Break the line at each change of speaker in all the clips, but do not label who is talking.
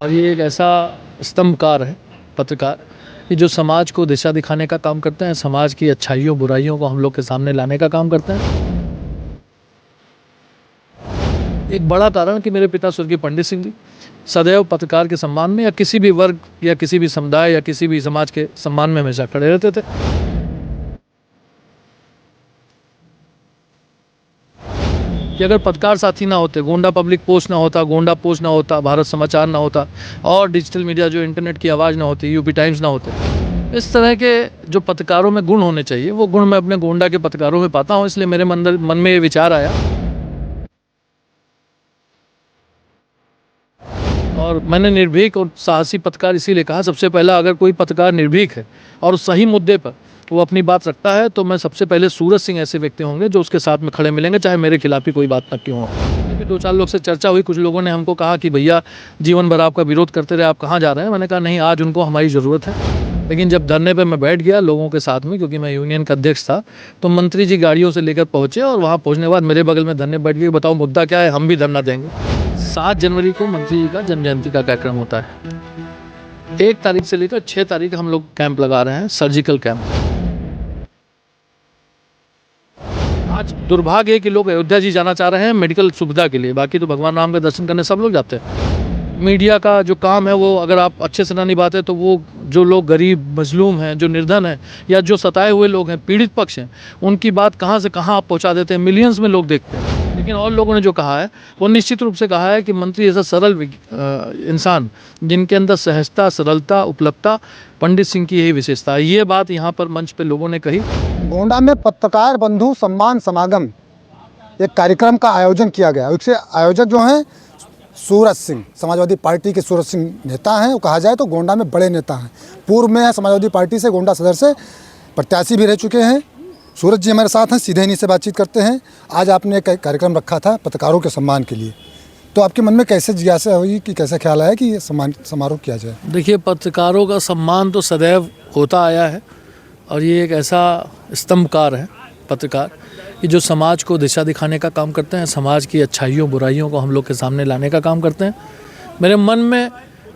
और ये एक ऐसा स्तंभकार है पत्रकार कि जो समाज को दिशा दिखाने का काम करते हैं, समाज की अच्छाइयों बुराइयों को हम लोग के सामने लाने का काम करते हैं। एक बड़ा कारण कि मेरे पिता स्वर्गीय पंडित सिंह जी सदैव पत्रकार के सम्मान में या किसी भी वर्ग या किसी भी समुदाय या किसी भी समाज के सम्मान में हमेशा खड़े रहते थे। कि अगर पत्रकार साथी ना होते, गोंडा पब्लिक पोस्ट ना होता, गोंडा पोस्ट ना होता, भारत समाचार ना होता और डिजिटल मीडिया जो इंटरनेट की आवाज़ ना होती, यूपी टाइम्स ना होते, इस तरह के जो पत्रकारों में गुण होने चाहिए वो गुण मैं अपने गोंडा के पत्रकारों में पाता हूँ। इसलिए मेरे मन में ये विचार आया और मैंने निर्भीक और साहसी पत्रकार इसीलिए कहा। सबसे पहला, अगर कोई पत्रकार निर्भीक है और सही मुद्दे पर वो अपनी बात रखता है तो मैं सबसे पहले सूरज सिंह ऐसे व्यक्ति होंगे जो उसके साथ में खड़े मिलेंगे, चाहे मेरे खिलाफ ही कोई बात न क्यों हो। क्योंकि 2-4 लोग से चर्चा हुई, कुछ लोगों ने हमको कहा कि भैया जीवन भर आपका विरोध करते रहे, आप कहाँ जा रहे हैं। मैंने कहा नहीं, आज उनको हमारी ज़रूरत है। लेकिन जब धरने पे मैं बैठ गया लोगों के साथ में, क्योंकि मैं यूनियन का अध्यक्ष था, तो मंत्री जी गाड़ियों से लेकर पहुँचे और वहाँ पहुँचने के बाद मेरे बगल में धरने बैठ गए। बताओ मुद्दा क्या है, हम भी धरना देंगे। 7 जनवरी को मंत्री जी का जन्म जयंती का कार्यक्रम होता है। 1 तारीख से लेकर 6 तारीख हम लोग कैंप लगा रहे हैं, सर्जिकल कैंप। आज दुर्भाग्य है कि लोग अयोध्या जी जाना चाह रहे हैं मेडिकल सुविधा के लिए, बाकी तो भगवान राम के दर्शन करने सब लोग जाते हैं। मीडिया का जो काम है वो अगर आप अच्छे से ना निभाते तो वो जो लोग गरीब मजलूम हैं, जो निर्धन हैं या जो सताए हुए लोग हैं, पीड़ित पक्ष हैं, उनकी बात कहाँ से कहाँ आप पहुँचा देते हैं। मिलियंस में लोग देखते हैं। लेकिन और लोगों ने जो कहा है वो निश्चित रूप से कहा है कि मंत्री ऐसा सरल इंसान जिनके अंदर सहजता, सरलता, उपलब्धता, पंडित सिंह की यही विशेषता है। ये बात यहाँ पर मंच पे लोगों ने कही।
गोंडा में पत्रकार बंधु सम्मान समागम एक कार्यक्रम का आयोजन किया गया। उससे आयोजक जो हैं सूरज सिंह, समाजवादी पार्टी के सूरज सिंह नेता हैं। वो कहा जाए तो गोंडा में बड़े नेता हैं। पूर्व में समाजवादी पार्टी से गोंडा सदर से प्रत्याशी भी रह चुके हैं। सूरज जी हमारे साथ हैं, सीधे इन्हीं से बातचीत करते हैं। आज आपने एक कार्यक्रम रखा था पत्रकारों के सम्मान के लिए, तो आपके मन में कैसे जिज्ञासा हुई कि कैसे ख्याल आया कि ये सम्मान समारोह किया जाए?
देखिए, पत्रकारों का सम्मान तो सदैव होता आया है और ये एक ऐसा स्तंभकार है पत्रकार कि जो समाज को दिशा दिखाने का काम करते हैं, समाज की अच्छाइयों बुराइयों को हम लोग के सामने लाने का काम करते हैं। मेरे मन में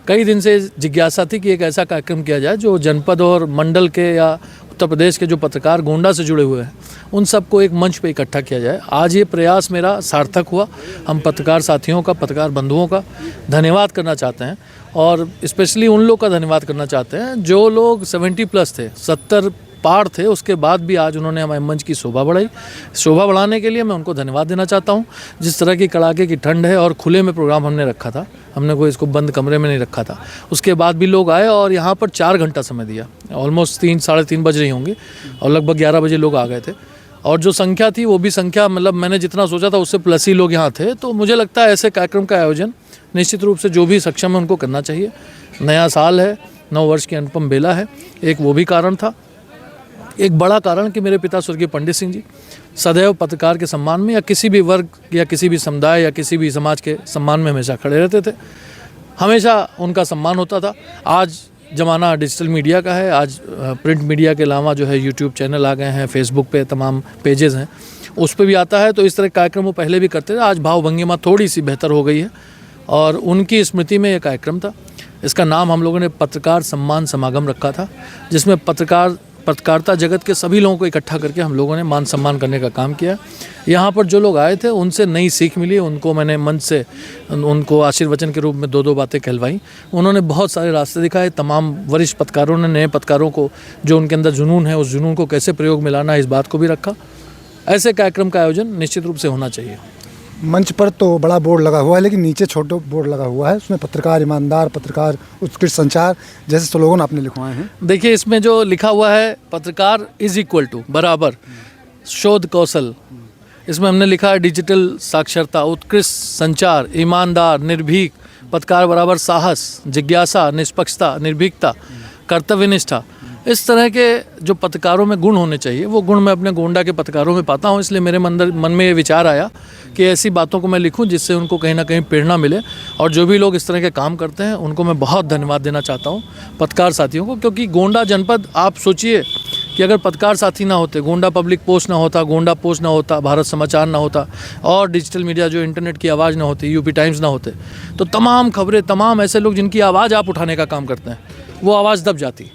कई दिन से जिज्ञासा थी कि एक ऐसा कार्यक्रम किया जाए जो जनपद और मंडल के या उत्तर प्रदेश के जो पत्रकार गोंडा से जुड़े हुए हैं उन सबको एक मंच पे इकट्ठा किया जाए। आज ये प्रयास मेरा सार्थक हुआ। हम पत्रकार साथियों का, पत्रकार बंधुओं का धन्यवाद करना चाहते हैं और स्पेशली उन लोग का धन्यवाद करना चाहते हैं जो लोग 70+ थे, 70 पार थे, उसके बाद भी आज उन्होंने हमारे मंच की शोभा बढ़ाई। शोभा बढ़ाने के लिए मैं उनको धन्यवाद देना चाहता हूँ। जिस तरह की कड़ाके की ठंड है और खुले में प्रोग्राम हमने रखा था, हमने कोई इसको बंद कमरे में नहीं रखा था, उसके बाद भी लोग आए और यहाँ पर 4 घंटा समय दिया। ऑलमोस्ट 3 साढ़े 3 बज रही होंगी और लगभग 11 बजे लोग आ गए थे। और जो संख्या थी वो भी संख्या, मतलब मैंने जितना सोचा था उससे प्लस ही लोग यहाँ थे। तो मुझे लगता है ऐसे कार्यक्रम का आयोजन निश्चित रूप से जो भी सक्षम है उनको करना चाहिए। नया साल है, 9 वर्ष की अनुपम बेला है, एक वो भी कारण था। एक बड़ा कारण कि मेरे पिता स्वर्गीय पंडित सिंह जी सदैव पत्रकार के सम्मान में या किसी भी वर्ग या किसी भी समुदाय या किसी भी समाज के सम्मान में हमेशा खड़े रहते थे। हमेशा उनका सम्मान होता था। आज ज़माना डिजिटल मीडिया का है। आज प्रिंट मीडिया के अलावा जो है यूट्यूब चैनल आ गए हैं, फेसबुक पे तमाम पेजेस हैं, उस पर भी आता है। तो इस तरह कार्यक्रम वो पहले भी करते थे। आज भाव भंगिमा थोड़ी सी बेहतर हो गई है और उनकी स्मृति में ये कार्यक्रम था। इसका नाम हम लोगों ने पत्रकार सम्मान समागम रखा था, जिसमें पत्रकारिता जगत के सभी लोगों को इकट्ठा करके हम लोगों ने मान सम्मान करने का काम किया। यहाँ पर जो लोग आए थे उनसे नई सीख मिली। उनको मैंने मंच से उनको आशीर्वचन के रूप में 2-2 बातें कहलवाई। उन्होंने बहुत सारे रास्ते दिखाए। तमाम वरिष्ठ पत्रकारों ने नए पत्रकारों को जो उनके अंदर जुनून है उस जुनून को कैसे प्रयोग में लाना है, इस बात को भी रखा। ऐसे कार्यक्रम का आयोजन निश्चित रूप से होना चाहिए।
मंच पर तो बड़ा बोर्ड लगा हुआ है, लेकिन नीचे छोटा बोर्ड लगा हुआ है, उसमें पत्रकार ईमानदार, पत्रकार उत्कृष्ट संचार जैसे स्लोगन आपने लिखवाए हैं।
देखिए, इसमें जो लिखा हुआ है पत्रकार इज इक्वल टू बराबर शोध कौशल, इसमें हमने लिखा है डिजिटल साक्षरता, उत्कृष्ट संचार, ईमानदार, निर्भीक, पत्रकार बराबर साहस, जिज्ञासा, निष्पक्षता, निर्भीकता, कर्तव्यनिष्ठा। इस तरह के जो पत्रकारों में गुण होने चाहिए वो गुण मैं अपने गोंडा के पत्रकारों में पाता हूँ। इसलिए मेरे मन में ये विचार आया कि ऐसी बातों को मैं लिखूं जिससे उनको कहीं ना कहीं प्रेरणा मिले। और जो भी लोग इस तरह के काम करते हैं उनको मैं बहुत धन्यवाद देना चाहता हूँ, पत्रकार साथियों को। क्योंकि गोंडा जनपद, आप सोचिए कि अगर पत्रकार साथी ना होते, गोंडा पब्लिक पोस्ट ना होता, गोंडा पोस्ट ना होता, भारत समाचार ना होता और डिजिटल मीडिया जो इंटरनेट की आवाज़ ना होती, यूपी टाइम्स ना होते, तो तमाम खबरें, तमाम ऐसे लोग जिनकी आवाज़ आप उठाने का काम करते हैं, वो आवाज़ दब जाती।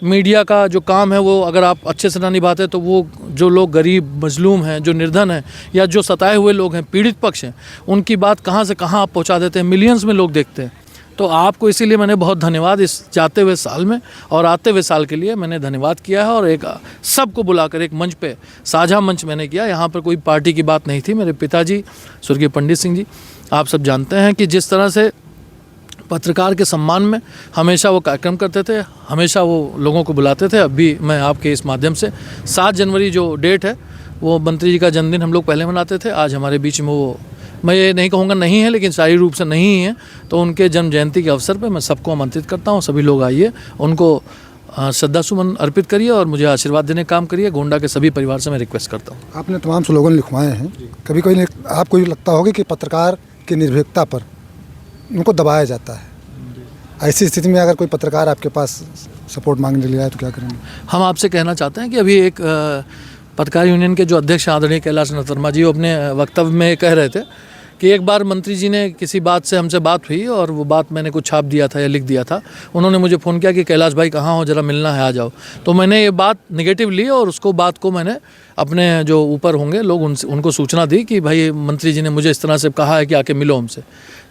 मीडिया का जो काम है वो अगर आप अच्छे से ना निभाते तो वो जो लोग गरीब मजलूम हैं, जो निर्धन हैं या जो सताए हुए लोग हैं, पीड़ित पक्ष हैं, उनकी बात कहाँ से कहाँ आप पहुँचा देते हैं, मिलियंस में लोग देखते हैं। तो आपको इसीलिए मैंने बहुत धन्यवाद इस जाते हुए साल में और आते हुए साल के लिए मैंने धन्यवाद किया है। और एक सबको बुलाकर एक मंच पे साझा मंच मैंने किया। यहाँ पर कोई पार्टी की बात नहीं थी। मेरे पिताजी स्वर्गीय पंडित सिंह जी, आप सब जानते हैं कि जिस तरह से पत्रकार के सम्मान में हमेशा वो कार्यक्रम करते थे, हमेशा वो लोगों को बुलाते थे। अभी मैं आपके इस माध्यम से 7 जनवरी जो डेट है वो मंत्री जी का जन्मदिन हम लोग पहले मनाते थे। आज हमारे बीच में वो, मैं ये नहीं कहूँगा नहीं है, लेकिन शारीरिक रूप से नहीं है, तो उनके जन्म जयंती के अवसर पे मैं सबको आमंत्रित करता हूँ। सभी लोग आइए, उनको श्रद्धासुमन अर्पित करिए और मुझे आशीर्वाद देने का काम करिए। गोंडा के सभी परिवार से मैं रिक्वेस्ट करता हूँ।
आपने तमाम स्लोगन लिखवाए हैं, कभी कोई आपको ये लगता होगा कि पत्रकार की निर्भीकता पर उनको दबाया जाता है, ऐसी स्थिति में अगर कोई पत्रकार आपके पास सपोर्ट मांगने के लिए आए तो क्या करेंगे? हम
आपसे कहना चाहते हैं कि अभी एक पत्रकार यूनियन के जो अध्यक्ष आदरणीय कैलाश नाथ वर्मा जी अपने वक्तव्य में कह रहे थे कि एक बार मंत्री जी ने किसी बात से हमसे बात हुई और वो बात मैंने कुछ छाप दिया था या लिख दिया था। उन्होंने मुझे फ़ोन किया कि कैलाश भाई कहाँ हो, ज़रा मिलना है, आ जाओ। तो मैंने ये बात निगेटिव ली और उसको बात को मैंने अपने जो ऊपर होंगे लोग उनको सूचना दी कि भाई मंत्री जी ने मुझे इस तरह से कहा है कि आके मिलो हमसे।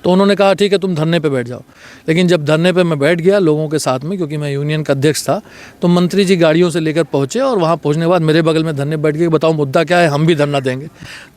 तो उन्होंने कहा ठीक है तुम धरने पे बैठ जाओ। लेकिन जब धरने पे मैं बैठ गया लोगों के साथ में, क्योंकि मैं यूनियन का अध्यक्ष था, तो मंत्री जी गाड़ियों से लेकर पहुँचे और वहाँ पहुँचने के बाद मेरे बगल में धरने बैठ गए, बताओ मुद्दा क्या है, हम भी धरना देंगे।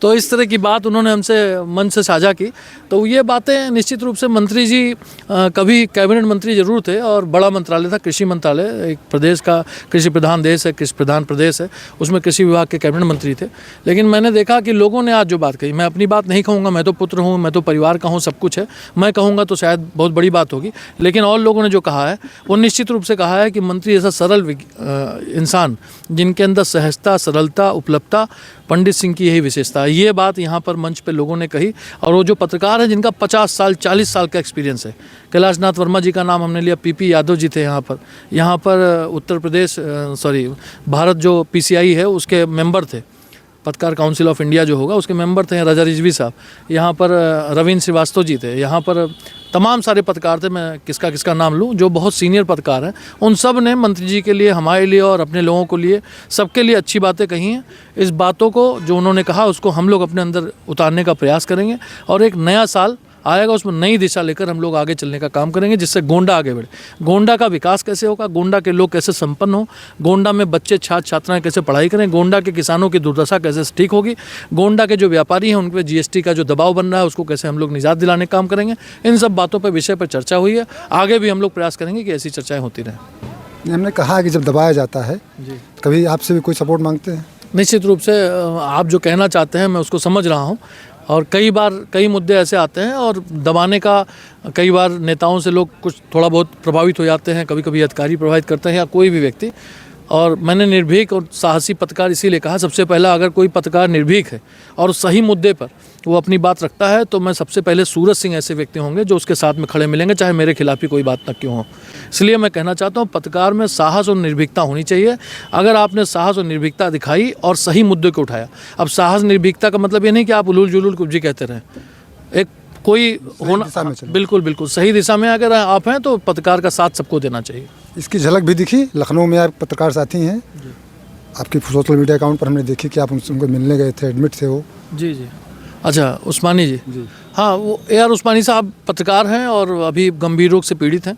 तो इस तरह की बात उन्होंने हमसे मन से साझा की। तो ये बातें निश्चित रूप से मंत्री जी कभी कैबिनेट मंत्री जरूर थे और बड़ा मंत्रालय था, कृषि मंत्रालय, एक प्रदेश का कृषि प्रधान देश है, कृषि प्रधान प्रदेश है, उसमें कृषि विभाग के कैबिनेट मंत्री थे। लेकिन मैंने देखा कि लोगों ने आज जो बात कही, मैं अपनी बात नहीं कहूँगा, मैं तो पुत्र हूँ, मैं तो परिवार का हूँ, सब कुछ है, मैं कहूँगा तो शायद बहुत बड़ी बात होगी। लेकिन और लोगों ने जो कहा है वो निश्चित रूप से कहा है कि मंत्री ऐसा सरल इंसान जिनके अंदर सहजता, सरलता, उपलब्धता, पंडित सिंह की यही विशेषता है। ये बात यहाँ पर मंच पे लोगों ने कही। और वो जो पत्रकार हैं जिनका 50 साल 40 साल का एक्सपीरियंस है, कैलाश नाथ वर्मा जी का नाम हमने लिया, पीपी यादव जी थे यहाँ पर उत्तर प्रदेश भारत जो पीसीआई है उसके मेंबर थे, पत्रकार काउंसिल ऑफ इंडिया जो होगा उसके मेंबर थे राजा रिजवी साहब, यहाँ पर रविंद्र श्रीवास्तव जी थे, यहाँ पर तमाम सारे पत्रकार थे, मैं किसका किसका नाम लूँ, जो बहुत सीनियर पत्रकार हैं। उन सब ने मंत्री जी के लिए, हमारे लिए और अपने लोगों को लिए, सबके लिए अच्छी बातें कही हैं। इस बातों को जो उन्होंने कहा उसको हम लोग अपने अंदर उतारने का प्रयास करेंगे और एक नया साल आएगा उसमें नई दिशा लेकर हम लोग आगे चलने का काम करेंगे, जिससे गोंडा आगे बढ़े। गोंडा का विकास कैसे होगा, गोंडा के लोग कैसे संपन्न हो, गोंडा में बच्चे छात्र छात्राएं कैसे पढ़ाई करें, गोंडा के किसानों की दुर्दशा कैसे ठीक होगी, गोंडा के जो व्यापारी हैं उन पर जीएसटी का जो दबाव बन रहा है उसको कैसे हम लोग निजात दिलाने का काम करेंगे। इन सब बातों पर विषय पर चर्चा हुई है, आगे भी हम लोग प्रयास करेंगे कि ऐसी चर्चाएँ होती रहें।
हमने कहा कि जब दबाया जाता है जी, कभी आपसे भी कोई सपोर्ट मांगते हैं?
निश्चित रूप से आप जो कहना चाहते हैं मैं उसको समझ रहा हूँ और कई बार कई मुद्दे ऐसे आते हैं और दबाने का कई बार नेताओं से लोग कुछ थोड़ा बहुत प्रभावित हो जाते हैं, कभी कभी अधिकारी प्रभावित करते हैं या कोई भी व्यक्ति। और मैंने निर्भीक और साहसी पत्रकार इसीलिए कहा, सबसे पहला अगर कोई पत्रकार निर्भीक है और सही मुद्दे पर वो अपनी बात रखता है तो मैं सबसे पहले सूरज सिंह ऐसे व्यक्ति होंगे जो उसके साथ में खड़े मिलेंगे, चाहे मेरे खिलाफ ही कोई बात न क्यों हो। इसलिए मैं कहना चाहता हूँ पत्रकार में साहस और निर्भीकता होनी चाहिए। अगर आपने साहस और निर्भीकता दिखाई और सही मुद्दे को उठाया, अब साहस निर्भीकता का मतलब ये नहीं कि आप उलूल जुलूल कुछ भी कहते रहें, एक कोई होना, बिल्कुल बिल्कुल सही दिशा में अगर आप हैं तो पत्रकार का साथ सबको देना चाहिए।
इसकी झलक भी दिखी लखनऊ में, आप पत्रकार साथी हैं, आपकी सोशल मीडिया अकाउंट पर हमने देखी कि आप उनको मिलने गए थे, एडमिट थे वो।
जी जी, अच्छा उस्मानी जी। हाँ, वो यार उस्मानी साहब पत्रकार हैं और अभी गंभीर रोग से पीड़ित हैं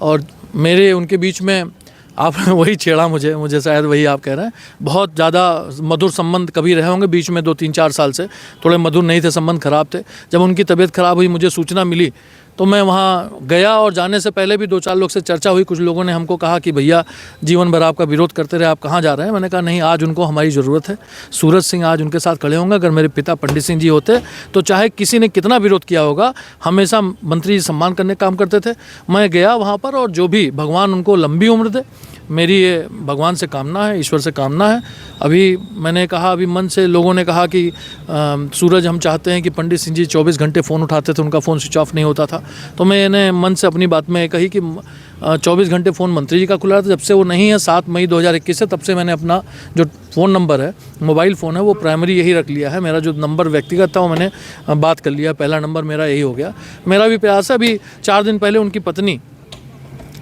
और मेरे उनके बीच में आपने वही छेड़ा मुझे शायद वही आप कह रहे हैं, बहुत ज़्यादा मधुर संबंध कभी रहे होंगे बीच में, 2-3-4 साल से थोड़े मधुर नहीं थे, संबंध खराब थे। जब उनकी तबीयत खराब हुई, मुझे सूचना मिली तो मैं वहाँ गया और जाने से पहले भी 2-4 लोग से चर्चा हुई। कुछ लोगों ने हमको कहा कि भैया जीवन भर आपका विरोध करते रहे, आप कहाँ जा रहे हैं। मैंने कहा नहीं, आज उनको हमारी ज़रूरत है, सूरज सिंह आज उनके साथ खड़े होंगे। अगर मेरे पिता पंडित सिंह जी होते तो चाहे किसी ने कितना विरोध किया होगा, हमेशा मंत्री जी सम्मान करने का काम करते थे। मैं गया वहाँ पर और जो भी भगवान उनको लंबी उम्र दे, मेरी ये भगवान से कामना है, ईश्वर से कामना है। अभी मैंने कहा, अभी मन से लोगों ने कहा कि सूरज हम चाहते हैं कि पंडित सिंह जी 24 घंटे फ़ोन उठाते थे, उनका फ़ोन स्विच ऑफ नहीं होता था। तो मैंने मन से अपनी बात में कही कि 24 घंटे फ़ोन मंत्री जी का खुला रहता है। जब से वो नहीं है 7 मई 2021 से, तब से मैंने अपना जो फ़ोन नंबर है, मोबाइल फ़ोन है, वो प्राइमरी यही रख लिया है। मेरा जो नंबर व्यक्तिगत था वो मैंने बात कर लिया, पहला नंबर मेरा यही हो गया। मेरा भी प्रयास है, अभी 4 दिन पहले उनकी पत्नी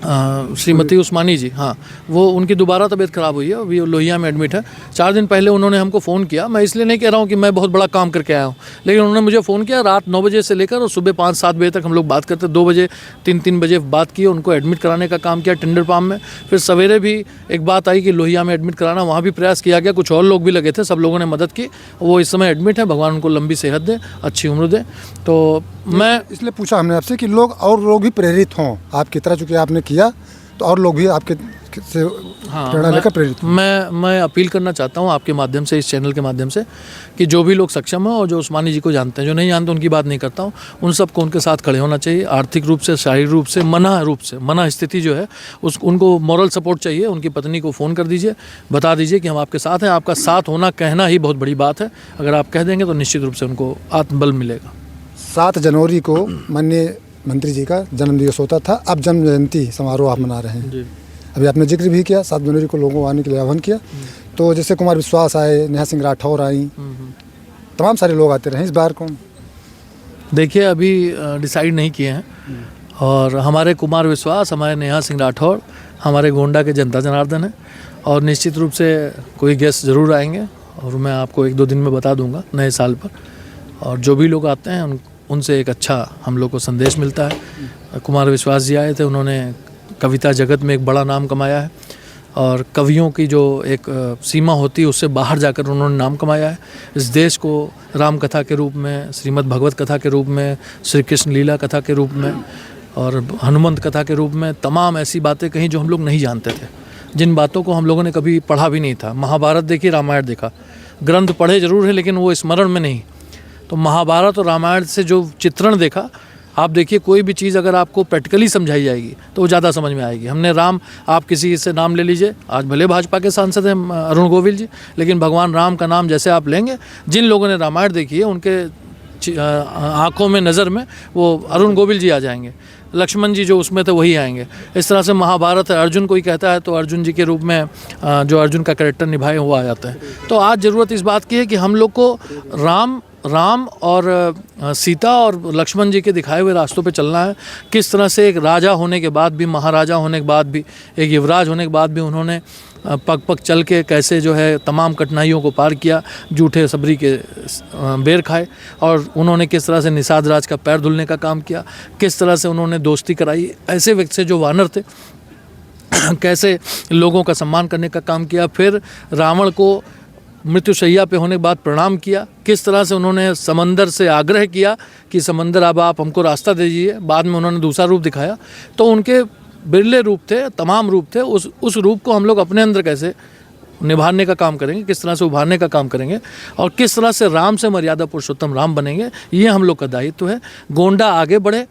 श्रीमती उस्मानी जी, हाँ, वो उनकी दोबारा तबीयत ख़राब हुई है, अभी लोहिया में एडमिट है। 4 दिन पहले उन्होंने हमको फ़ोन किया। मैं इसलिए नहीं कह रहा हूँ कि मैं बहुत बड़ा काम करके आया हूँ, लेकिन उन्होंने मुझे फ़ोन किया रात 9 बजे से लेकर और सुबह 5-7 बजे तक हम लोग बात करते, 2 बजे 3 बजे बात की, उनको एडमिट कराने का काम किया टेंडर पाम में। फिर सवेरे भी एक बात आई कि लोहिया में एडमिट कराना, वहाँ भी प्रयास किया गया, कुछ और लोग भी लगे थे, सब लोगों ने मदद की। वो इस समय एडमिट है, भगवान उनको लंबी सेहत दे, अच्छी उम्र दे। तो मैं
इसलिए पूछा हमने आपसे कि लोग भी प्रेरित हों आपकी तरह, चूँकि आपने किया तो और लोग भी आपके से प्रेरणा लेकर प्रेरित हों।
मैं अपील करना चाहता हूँ आपके माध्यम से, इस चैनल के माध्यम से, कि जो भी लोग सक्षम हो और जो उस्मानी जी को जानते हैं, जो नहीं जानते उनकी बात नहीं करता हूँ, उन सबको उनके साथ खड़े होना चाहिए। आर्थिक रूप से, शारीरिक रूप से मना स्थिति जो है उनको मॉरल सपोर्ट चाहिए। उनकी पत्नी को फ़ोन कर दीजिए, बता दीजिए कि हम आपके साथ हैं। आपका साथ होना, कहना ही बहुत बड़ी बात है। अगर आप कह देंगे तो निश्चित रूप से उनको आत्मबल मिलेगा।
7 जनवरी को माननीय मंत्री जी का जन्मदिवस होता था, अब जन्म जयंती समारोह आप मना रहे हैं
जी।
अभी आपने जिक्र भी किया 7 जनवरी को लोगों को आने के लिए आह्वान किया। तो जैसे कुमार विश्वास आए, नेहा सिंह राठौर आई, तमाम सारे लोग आते रहे, इस बार कौन?
देखिए, अभी डिसाइड नहीं किए हैं, और हमारे कुमार विश्वास, हमारे नेहा सिंह राठौर, हमारे गोंडा के जनता जनार्दन है, और निश्चित रूप से कोई गेस्ट ज़रूर आएंगे, और मैं आपको 1-2 दिन में बता दूंगा नए साल पर। और जो भी लोग आते हैं उनसे एक अच्छा हम लोग को संदेश मिलता है। कुमार विश्वास जी आए थे, उन्होंने कविता जगत में एक बड़ा नाम कमाया है, और कवियों की जो एक सीमा होती है उससे बाहर जाकर उन्होंने नाम कमाया है। इस देश को राम कथा के रूप में, श्रीमद् भगवत कथा के रूप में, श्री कृष्ण लीला कथा के रूप में, और हनुमंत कथा के रूप में तमाम ऐसी बातें कहीं जो हम लोग नहीं जानते थे, जिन बातों को हम लोगों ने कभी पढ़ा भी नहीं था। महाभारत देखी, रामायण देखा, ग्रंथ पढ़े जरूर है, लेकिन वो स्मरण में नहीं। तो महाभारत और रामायण से जो चित्रण देखा, आप देखिए, कोई भी चीज़ अगर आपको प्रैक्टिकली समझाई जाएगी तो वो ज़्यादा समझ में आएगी। हमने राम, आप किसी से नाम ले लीजिए, आज भले भाजपा के सांसद हैं अरुण गोविल जी, लेकिन भगवान राम का नाम जैसे आप लेंगे, जिन लोगों ने रामायण देखी है उनके आँखों में, नज़र में वो अरुण गोविल जी आ जाएंगे। लक्ष्मण जी जो उसमें थे वही आएंगे। इस तरह से महाभारत है, अर्जुन कोई कहता है तो अर्जुन जी के रूप में जो अर्जुन का कैरेक्टर निभाए वो आ जाता है। तो आज ज़रूरत इस बात की है कि हम लोग को राम और सीता और लक्ष्मण जी के दिखाए हुए रास्तों पे चलना है। किस तरह से एक राजा होने के बाद भी, महाराजा होने के बाद भी, एक युवराज होने के बाद भी उन्होंने पग पग चल के कैसे जो है तमाम कठिनाइयों को पार किया, जूठे सबरी के बेर खाए, और उन्होंने किस तरह से निषाद राज का पैर धुलने का काम किया, किस तरह से उन्होंने दोस्ती कराई ऐसे व्यक्ति से जो वानर थे, कैसे लोगों का सम्मान करने का काम किया। फिर रावण को मृत्युशैया पे होने के बाद प्रणाम किया, किस तरह से उन्होंने समंदर से आग्रह किया कि समंदर अब आप हमको रास्ता दीजिए। बाद में उन्होंने दूसरा रूप दिखाया। तो उनके बिरले रूप थे, तमाम रूप थे। उस रूप को हम लोग अपने अंदर कैसे निभाने का काम करेंगे, किस तरह से उभारने का काम करेंगे, और किस तरह से राम से मर्यादा पुरुषोत्तम राम बनेंगे, ये हम लोग का दायित्व है। गोंडा आगे बढ़े,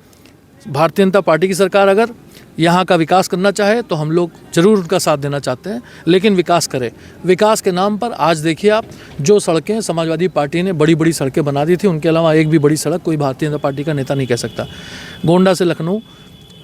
भारतीय जनता पार्टी की सरकार अगर यहाँ का विकास करना चाहे तो हम लोग ज़रूर उनका साथ देना चाहते हैं, लेकिन विकास करें। विकास के नाम पर आज देखिए आप, जो सड़कें समाजवादी पार्टी ने बड़ी बड़ी सड़कें बना दी थी, उनके अलावा एक भी बड़ी सड़क कोई भारतीय जनता पार्टी का नेता नहीं कह सकता। गोंडा से लखनऊ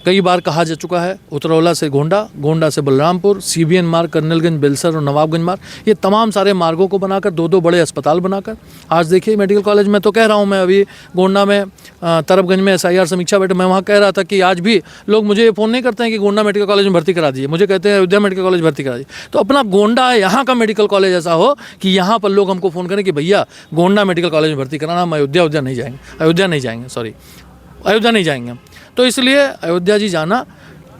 कई बार कहा जा चुका है, उतरौला से गोंडा, गोंडा से बलरामपुर, सीबीएन मार्ग, कर्नलगंज, बेलसर और नवाबगंज मार्ग, ये तमाम सारे मार्गों को बनाकर 2-2 बड़े अस्पताल बनाकर आज देखिए मेडिकल कॉलेज में, तो कह रहा हूँ मैं अभी गोंडा में तरफगंज में SIR समीक्षा बैठक, मैं वहाँ कह रहा था कि आज भी लोग मुझे फ़ोन नहीं करते हैं कि गोंडा मेडिकल कॉलेज में भर्ती करा दीजिए, मुझे कहते हैं अयोध्या मेडिकल कॉलेज भर्ती करा दीजिए। तो अपना गोंडा यहाँ का मेडिकल कॉलेज ऐसा हो कि यहाँ पर लोग हमको फ़ोन करें कि भैया गोंडा मेडिकल कॉलेज में भर्ती कराना, हम अयोध्या नहीं जाएंगे। तो इसलिए अयोध्या जी जाना,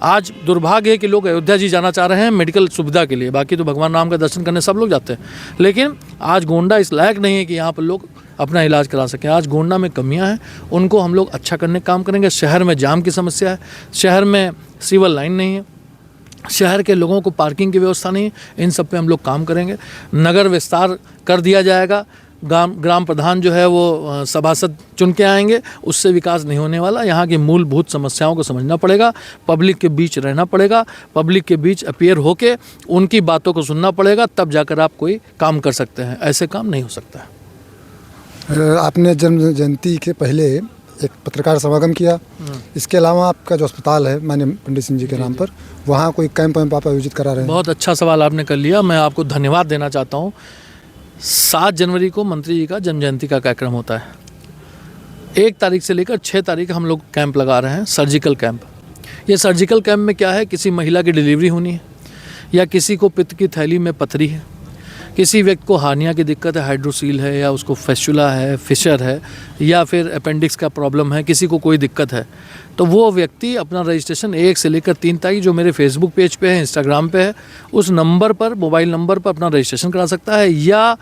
आज दुर्भाग्य है कि लोग अयोध्या जी जाना चाह रहे हैं मेडिकल सुविधा के लिए, बाकी तो भगवान राम का दर्शन करने सब लोग जाते हैं, लेकिन आज गोंडा इस लायक नहीं है कि यहाँ पर लोग अपना इलाज करा सकें। आज गोंडा में कमियां हैं, उनको हम लोग अच्छा करने का काम करेंगे। शहर में जाम की समस्या है, शहर में सिविल लाइन नहीं है, शहर के लोगों को पार्किंग की व्यवस्था नहीं है, इन सब पे हम लोग काम करेंगे। नगर विस्तार कर दिया जाएगा, ग्राम प्रधान जो है वो सभासद चुन के आएंगे, उससे विकास नहीं होने वाला। यहाँ की मूलभूत समस्याओं को समझना पड़ेगा, पब्लिक के बीच रहना पड़ेगा, पब्लिक के बीच अपीयर होके उनकी बातों को सुनना पड़ेगा, तब जाकर आप कोई काम कर सकते हैं। ऐसे काम नहीं हो सकता है।
आपने जन्म जयंती के पहले एक पत्रकार समागम किया। इसके अलावा आपका जो अस्पताल है माननीय पंडित सिंह जी के नाम पर, वहाँ कोई कैंप वैम्प आप आयोजित करा रहे हैं?
बहुत अच्छा सवाल आपने कर लिया। मैं आपको धन्यवाद देना चाहता हूँ। 7 जनवरी को मंत्री जी का जन्म जयंती का कार्यक्रम होता है। 1 तारीख से लेकर 6 तारीख हम लोग कैंप लगा रहे हैं, सर्जिकल कैंप। ये सर्जिकल कैंप में क्या है, किसी महिला की डिलीवरी होनी है, या किसी को पित्त की थैली में पथरी है, किसी व्यक्ति को हार्निया की दिक्कत है, हाइड्रोसील है, या उसको फेस्चुला है, फिशर है, या फिर अपेंडिक्स का प्रॉब्लम है, किसी को कोई दिक्कत है, तो वो व्यक्ति अपना रजिस्ट्रेशन 1 से लेकर 3 तारीख जो मेरे फेसबुक पेज पे है, इंस्टाग्राम पे है, उस नंबर पर, मोबाइल नंबर पर अपना रजिस्ट्रेशन करा सकता है। या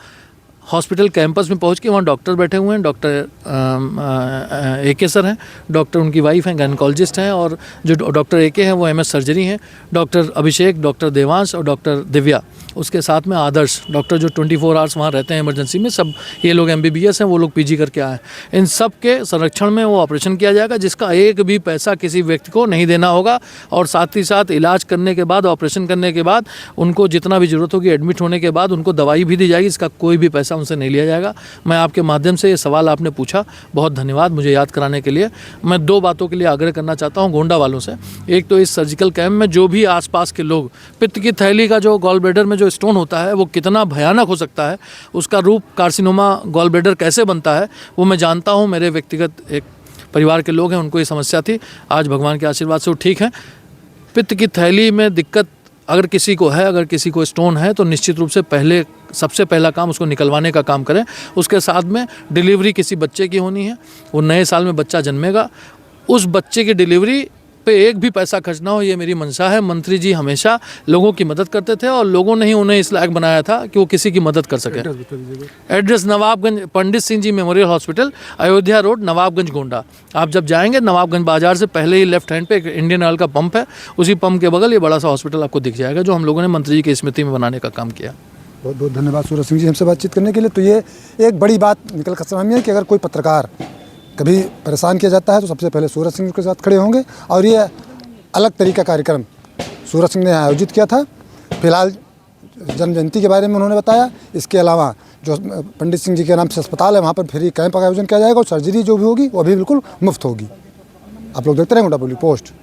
हॉस्पिटल कैंपस में पहुंच के वहाँ डॉक्टर बैठे हुए हैं, डॉक्टर AK सर हैं, डॉक्टर उनकी वाइफ हैं, गायनेकोलॉजिस्ट हैं, और जो डॉक्टर AK हैं वो MS सर्जरी हैं, डॉक्टर अभिषेक, डॉक्टर देवांश और डॉक्टर दिव्या, उसके साथ में आदर्श डॉक्टर जो 24 आवर्स वहाँ रहते हैं इमरजेंसी में। सब ये लोग MBBS हैं, वो लोग PG करके आए हैं। इन सब के संरक्षण में वो ऑपरेशन किया जाएगा, जिसका एक भी पैसा किसी व्यक्ति को नहीं देना होगा। और साथ ही साथ इलाज करने के बाद, ऑपरेशन करने के बाद उनको जितना भी ज़रूरत होगी, एडमिट होने के बाद उनको दवाई भी दी जाएगी। इसका कोई भी पैसा उनसे नहीं लिया जाएगा। मैं आपके माध्यम से ये सवाल आपने पूछा, बहुत धन्यवाद मुझे याद कराने के लिए। मैं 2 बातों के लिए आग्रह करना चाहता हूँ गोंडा वालों से। एक तो इस सर्जिकल कैंप में जो भी आसपास के लोग, पित्त की थैली का जो गॉल ब्लैडर में जो स्टोन होता है वो कितना भयानक हो सकता है, उसका रूप कार्सिनोमा गॉल ब्लैडर कैसे बनता है वो मैं जानता हूँ। मेरे व्यक्तिगत एक परिवार के लोग हैं, उनको ये समस्या थी, आज भगवान के आशीर्वाद से वो ठीक हैं। पित्त की थैली में दिक्कत अगर किसी को है, अगर किसी को स्टोन है, तो निश्चित रूप से सबसे पहला काम उसको निकलवाने का काम करें। उसके साथ में डिलीवरी किसी बच्चे की होनी है, वो नए साल में बच्चा जन्मेगा, उस बच्चे की डिलीवरी पे एक भी पैसा खर्च ना हो, ये मेरी मंशा है। मंत्री जी हमेशा लोगों की मदद करते थे और लोगों ने ही उन्हें इस लायक बनाया था कि वो किसी की मदद कर सके। Address Nawabganj, Pandit Singh ji Memorial Hospital, Ayodhya Road, Nawabganj, Gonda. आप जब जाएंगे नवाबगंज बाजार से पहले ही लेफ्ट हैंड पे एक इंडियन ऑयल का पंप है, उसी पंप के बगल ये बड़ा सा हॉस्पिटल आपको दिख जाएगा, जो हम लोगों ने मंत्री जी की स्मृति में बनाने का काम किया।
बहुत बहुत धन्यवाद सूरज सिंह जी हमसे बातचीत करने के लिए। तो ये एक बड़ी बात निकल कर सामने है कि अगर कोई पत्रकार कभी परेशान किया जाता है तो सबसे पहले सूरज सिंह के साथ खड़े होंगे। और ये अलग तरीका कार्यक्रम सूरज सिंह ने आयोजित किया था। फिलहाल जन्म जयंती के बारे में उन्होंने बताया। इसके अलावा जो पंडित सिंह जी के नाम से अस्पताल है वहाँ पर फ्री कैंप का आयोजन किया जाएगा और सर्जरी जो भी होगी वो भी बिल्कुल मुफ्त होगी। आप लोग देखते रहें गोंडा पब्लिक पोस्ट।